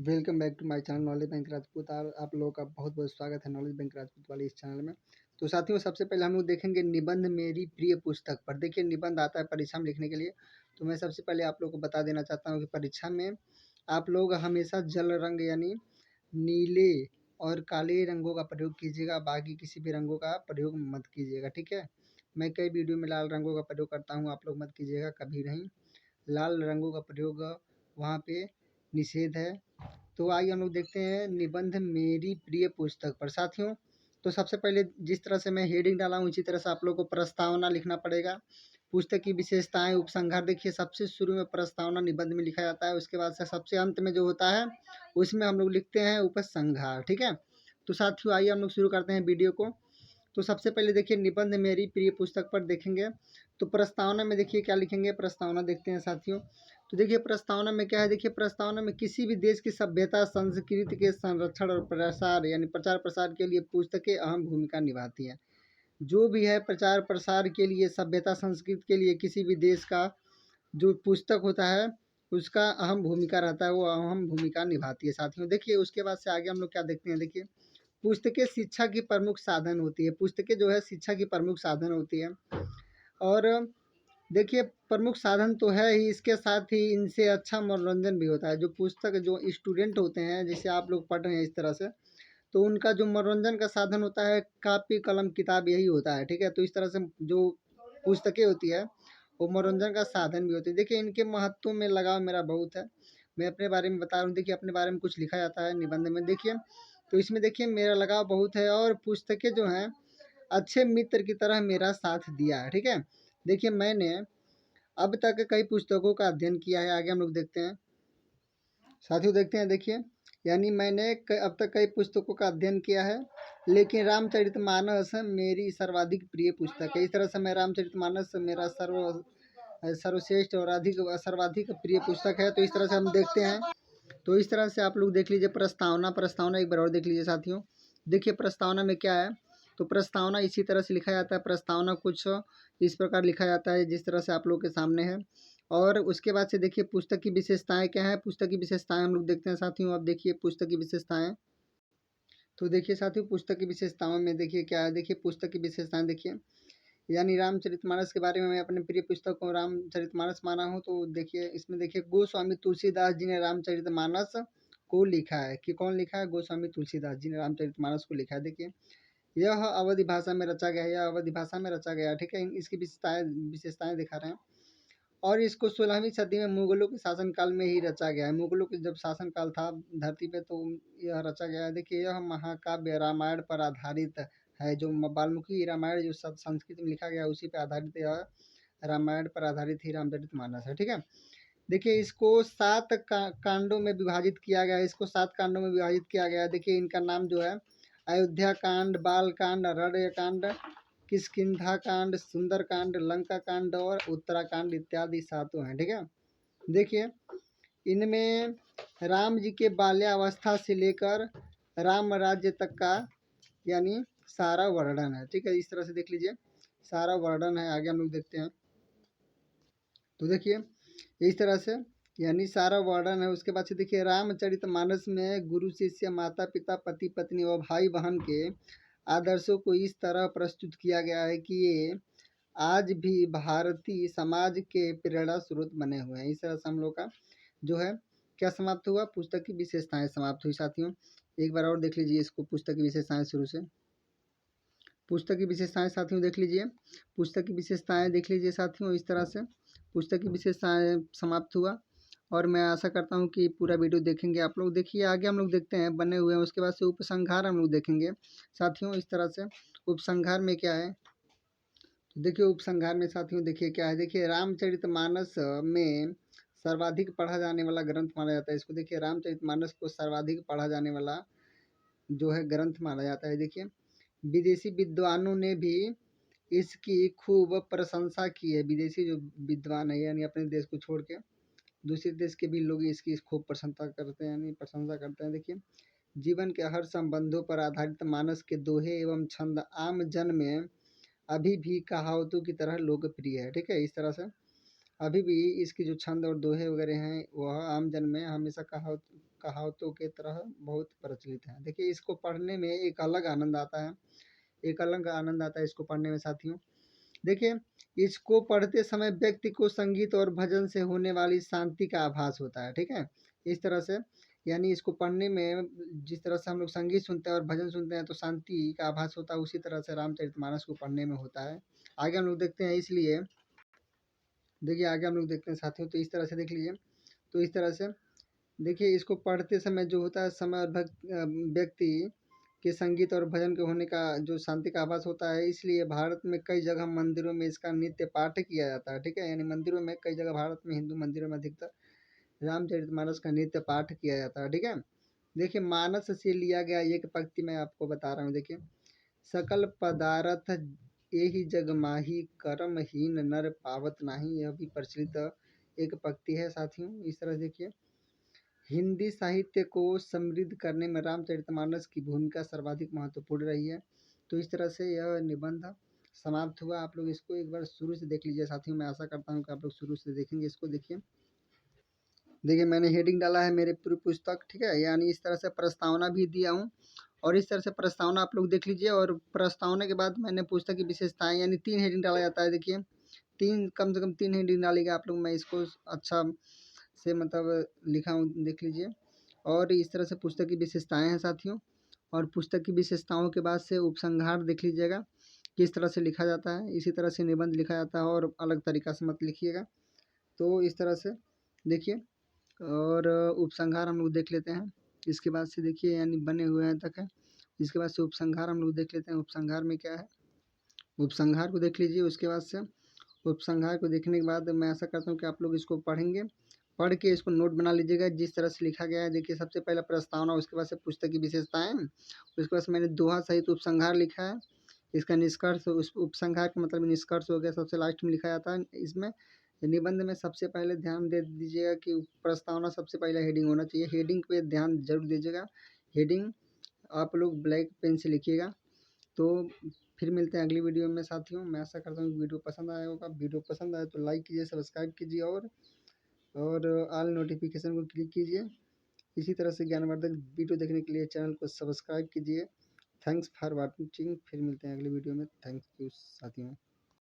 Welcome back to my channel knowledge bank Rajput. आप लोगों का बहुत बहुत स्वागत है नॉलेज बैंक राजपूत वाले इस चैनल में। तो साथियों, सबसे पहले हम लोग देखेंगे निबंध मेरी प्रिय पुस्तक पर। देखिए, निबंध आता है परीक्षा में लिखने के लिए। तो मैं सबसे पहले आप लोगों को बता देना चाहता हूँ कि परीक्षा में आप लोग हमेशा जल रंग यानी नीले और काले रंगों का प्रयोग कीजिएगा, बाकी किसी भी रंगों का प्रयोग मत कीजिएगा, ठीक है। मैं कई वीडियो में लाल रंगों का प्रयोग करता हूँ, आप लोग मत कीजिएगा कभी नहीं। लाल रंगों का प्रयोग वहाँ पे निषेध है। तो आइए हम लोग देखते हैं निबंध मेरी प्रिय पुस्तक पर। साथियों, तो सबसे पहले जिस तरह से मैं हेडिंग डाला हूँ उसी तरह से आप लोग को प्रस्तावना लिखना पड़ेगा। पुस्तक की विशेषताएं, उपसंहार। देखिए, सबसे शुरू में प्रस्तावना निबंध में लिखा जाता है, उसके बाद से सबसे अंत में जो होता है उसमें हम लोग लिखते हैं उपसंहार, ठीक है। तो साथियों, आइए हम लोग शुरू करते हैं वीडियो को। तो सबसे पहले देखिए निबंध मेरी प्रिय पुस्तक पर देखेंगे। तो प्रस्तावना में देखिए क्या लिखेंगे, प्रस्तावना देखते हैं साथियों। तो देखिए प्रस्तावना में क्या है, देखिए प्रस्तावना में किसी भी देश की सभ्यता संस्कृति के संरक्षण और प्रसार यानी प्रचार प्रसार के लिए पुस्तकें अहम भूमिका निभाती हैं। जो भी है प्रचार प्रसार के लिए, सभ्यता संस्कृति के लिए किसी भी देश का जो पुस्तक होता है उसका अहम भूमिका रहता है, वो अहम भूमिका निभाती है साथियों। देखिए उसके बाद से आगे हम लोग क्या देखते हैं। देखिए, पुस्तकें शिक्षा की प्रमुख साधन होती है। पुस्तकें जो है शिक्षा की प्रमुख साधन होती है। और देखिए प्रमुख साधन तो है ही, इसके साथ ही इनसे अच्छा मनोरंजन भी होता है। जो पुस्तक जो स्टूडेंट होते हैं, जैसे आप लोग पढ़ रहे हैं इस तरह से, तो उनका जो मनोरंजन का साधन होता है कापी कलम किताब यही होता है, ठीक है। तो इस तरह से जो पुस्तकें होती है वो मनोरंजन का साधन भी होती है। देखिए इनके महत्व में लगाव मेरा बहुत है। मैं अपने बारे में बता रहा हूँ। देखिए अपने बारे में कुछ लिखा जाता है निबंध में, देखिए। तो इसमें देखिए मेरा लगाव बहुत है और पुस्तकें जो हैं अच्छे मित्र की तरह मेरा साथ दिया है, ठीक है। देखिए मैंने अब तक कई पुस्तकों का अध्ययन किया है। आगे हम लोग देखते हैं साथियों, देखते हैं। देखिए यानी मैंने अब तक कई पुस्तकों का अध्ययन किया है, लेकिन रामचरितमानस मेरी सर्वाधिक प्रिय पुस्तक है। इस तरह से मैं रामचरितमानस मेरा सर्वश्रेष्ठ और सर्वाधिक प्रिय पुस्तक है। तो इस तरह से हम देखते हैं। तो इस तरह से आप लोग देख लीजिए प्रस्तावना एक बार और देख लीजिए साथियों। देखिए प्रस्तावना में क्या है। तो प्रस्तावना इसी तरह से लिखा जाता है। प्रस्तावना कुछ इस प्रकार लिखा जाता है जिस तरह से आप लोग के सामने है। और उसके बाद से देखिए पुस्तक की विशेषताएं क्या है। पुस्तक की विशेषताएं हम लोग देखते हैं साथियों। अब देखिए पुस्तक की विशेषताएं। तो देखिए साथियों, पुस्तक की विशेषताओं में देखिए क्या है। देखिए पुस्तक की विशेषताएं देखिए, यानी रामचरितमानस के बारे में मैं अपने प्रिय पुस्तक को रामचरितमानस माना हूँ। तो देखिए इसमें देखिए गोस्वामी तुलसीदास जी ने रामचरितमानस को लिखा है। कि कौन लिखा है? गोस्वामी तुलसीदास जी ने रामचरितमानस को लिखा है। देखिए यह अवधि भाषा में रचा गया है, यह अवधि भाषा में रचा गया है, ठीक है। इसकी विशेषताएं दिखा रहे हैं। और इसको 16वीं सदी में मुगलों के शासनकाल में ही रचा गया है। मुगलों के जब शासनकाल था धरती पे तो यह रचा गया है। देखिए यह महाकाव्य रामायण पर आधारित है। जो वाल्मीकि रामायण जो संस्कृत में लिखा गया है उसी पे आधारित यह रामायण पर आधारित ही रामचरितमानस है, ठीक है। देखिए इसको 7 कांडों में विभाजित किया गया है। इसको 7 कांडों में विभाजित किया गया है। देखिए इनका नाम जो है अयोध्या कांड, बाल कांड, अरण्य कांड, किष्किंधा कांड, सुंदर कांड, लंका कांड और उत्तराकांड इत्यादि 7 हैं, ठीक है। देखिए इनमें राम जी के बाल्यावस्था से लेकर राम राज्य तक का यानी सारा वर्णन है, ठीक है। इस तरह से देख लीजिए सारा वर्णन है। आगे हम लोग देखते हैं। तो देखिए इस तरह से यानी सारा वर्णन है। उसके बाद से देखिए रामचरितमानस में गुरु शिष्य, माता पिता, पति पत्नी और भाई बहन के आदर्शों को इस तरह प्रस्तुत किया गया है कि ये आज भी भारतीय समाज के प्रेरणा स्रोत बने हुए हैं। इस तरह से हम लोग का जो है क्या समाप्त हुआ, पुस्तक की विशेषताएं समाप्त हुई साथियों। एक बार और देख लीजिए इसको, पुस्तक की विशेषताएं शुरू से। पुस्तक की विशेषताएं साथियों देख लीजिए, पुस्तक की विशेषताएं देख लीजिए साथियों। इस तरह से पुस्तक की विशेषताएं समाप्त हुआ और मैं आशा करता हूं कि पूरा वीडियो देखेंगे आप लोग। देखिए आगे हम लोग देखते हैं बने हुए हैं। उसके बाद से उपसंहार हम लोग देखेंगे साथियों। इस तरह से उपसंहार में क्या है। तो देखिए उपसंहार में साथियों देखिए क्या है। देखिए रामचरितमानस में सर्वाधिक पढ़ा जाने वाला ग्रंथ माना जाता है इसको। देखिए रामचरितमानस को सर्वाधिक पढ़ा जाने वाला जो है ग्रंथ माना जाता है। देखिए विदेशी विद्वानों ने भी इसकी खूब प्रशंसा की है। विदेशी जो विद्वान है यानी अपने देश को छोड़ के दूसरे देश के भी लोग इसकी खूब प्रशंसा करते हैं, यानी प्रशंसा करते हैं। देखिए जीवन के हर संबंधों पर आधारित मानस के दोहे एवं छंद आम जन में अभी भी कहावतों की तरह लोकप्रिय है, ठीक है। इस तरह से अभी भी इसकी जो छंद और दोहे वगैरह हैं वह आम जन में हमेशा कहावत कहावतों के तरह बहुत प्रचलित है। देखिए इसको पढ़ने में एक अलग आनंद आता है, एक अलग आनंद आता है इसको पढ़ने में साथियों। देखिए इसको पढ़ते समय व्यक्ति को संगीत और भजन से होने वाली शांति का आभास होता है, ठीक है। इस तरह से यानी इसको पढ़ने में जिस तरह से हम लोग संगीत सुनते हैं और भजन सुनते हैं तो शांति का आभास होता है, उसी तरह से रामचरितमानस को पढ़ने में होता है। आगे हम लोग देखते हैं, इसलिए देखिए आगे हम लोग देखते हैं साथियों। तो इस तरह से देख लीजिए, तो इस तरह से देखिए इसको पढ़ते समय जो होता है समय और व्यक्ति के संगीत और भजन के होने का जो शांति का आभास होता है, इसलिए भारत में कई जगह मंदिरों में इसका नित्य पाठ किया जाता है, ठीक है। यानी मंदिरों में कई जगह भारत में हिंदू मंदिरों में अधिकतर रामचरितमानस का नित्य पाठ किया जाता है, ठीक है। देखिए मानस से लिया गया एक पंक्ति मैं आपको बता रहा हूँ। देखिए सकल पदारथ यही जग माही कर्महीन नर पावत नाही, यह भी प्रचलित एक पंक्ति है साथियों। इस तरह देखिए हिंदी साहित्य को समृद्ध करने में रामचरितमानस की भूमिका सर्वाधिक महत्वपूर्ण रही है। तो इस तरह से यह निबंध समाप्त हुआ। आप लोग इसको एक बार शुरू से देख लीजिए साथियों, मैं आशा करता हूँ कि आप लोग शुरू से देखेंगे इसको। देखिए देखिए मैंने हेडिंग डाला है मेरे पूरी पुस्तक, ठीक है। यानी इस तरह से प्रस्तावना भी दिया हूँ, और इस तरह से प्रस्तावना आप लोग देख लीजिए। और प्रस्तावना के बाद मैंने पुस्तक की विशेषताएं यानी 3 हेडिंग डाला जाता है। देखिए 3 कम से कम 3 हेडिंग डालेगा आप लोग, मैं इसको अच्छा से मतलब लिखा हूँ, देख लीजिए। और इस तरह से पुस्तक की विशेषताएं हैं साथियों। और पुस्तक की विशेषताओं के बाद से उपसंहार देख लीजिएगा किस तरह से लिखा जाता है, इसी तरह से निबंध लिखा जाता है, और अलग तरीका से मत लिखिएगा। तो इस तरह से देखिए, और उपसंहार हम लोग देख लेते हैं। इसके बाद से देखिए यानी बने हुए हैं तक है। इसके बाद से उपसंहार हम लोग देख लेते हैं, उपसंहार में क्या है, उपसंहार को देख लीजिए। उसके बाद से उपसंहार को देखने के बाद मैं आशा करता हूँ कि आप लोग इसको पढ़ेंगे, पढ़ के इसको नोट बना लीजिएगा जिस तरह से लिखा गया है। देखिए सबसे पहले प्रस्तावना, उसके बाद से पुस्तक की विशेषताएं, उसके बाद से मैंने दोहा सहित उपसंहार लिखा है। इसका निष्कर्ष, उस उपसंहार का मतलब निष्कर्ष हो गया, सबसे लास्ट में लिखा जाता है। इसमें निबंध में सबसे पहले ध्यान दे दीजिएगा कि प्रस्तावना सबसे पहले हेडिंग होना चाहिए, हेडिंग पे ध्यान जरूर दीजिएगा। हेडिंग आप लोग ब्लैक पेन से लिखिएगा। तो फिर मिलते हैं अगली वीडियो में साथियों। मैं आशा करता हूँ वीडियो पसंद आया होगा। वीडियो पसंद आए तो लाइक कीजिए, सब्सक्राइब कीजिए, और ऑल नोटिफिकेशन को क्लिक कीजिए। इसी तरह से ज्ञानवर्धक वीडियो देखने के लिए चैनल को सब्सक्राइब कीजिए। Thanks for watching. फिर मिलते हैं अगली वीडियो में। थैंक यू साथियों।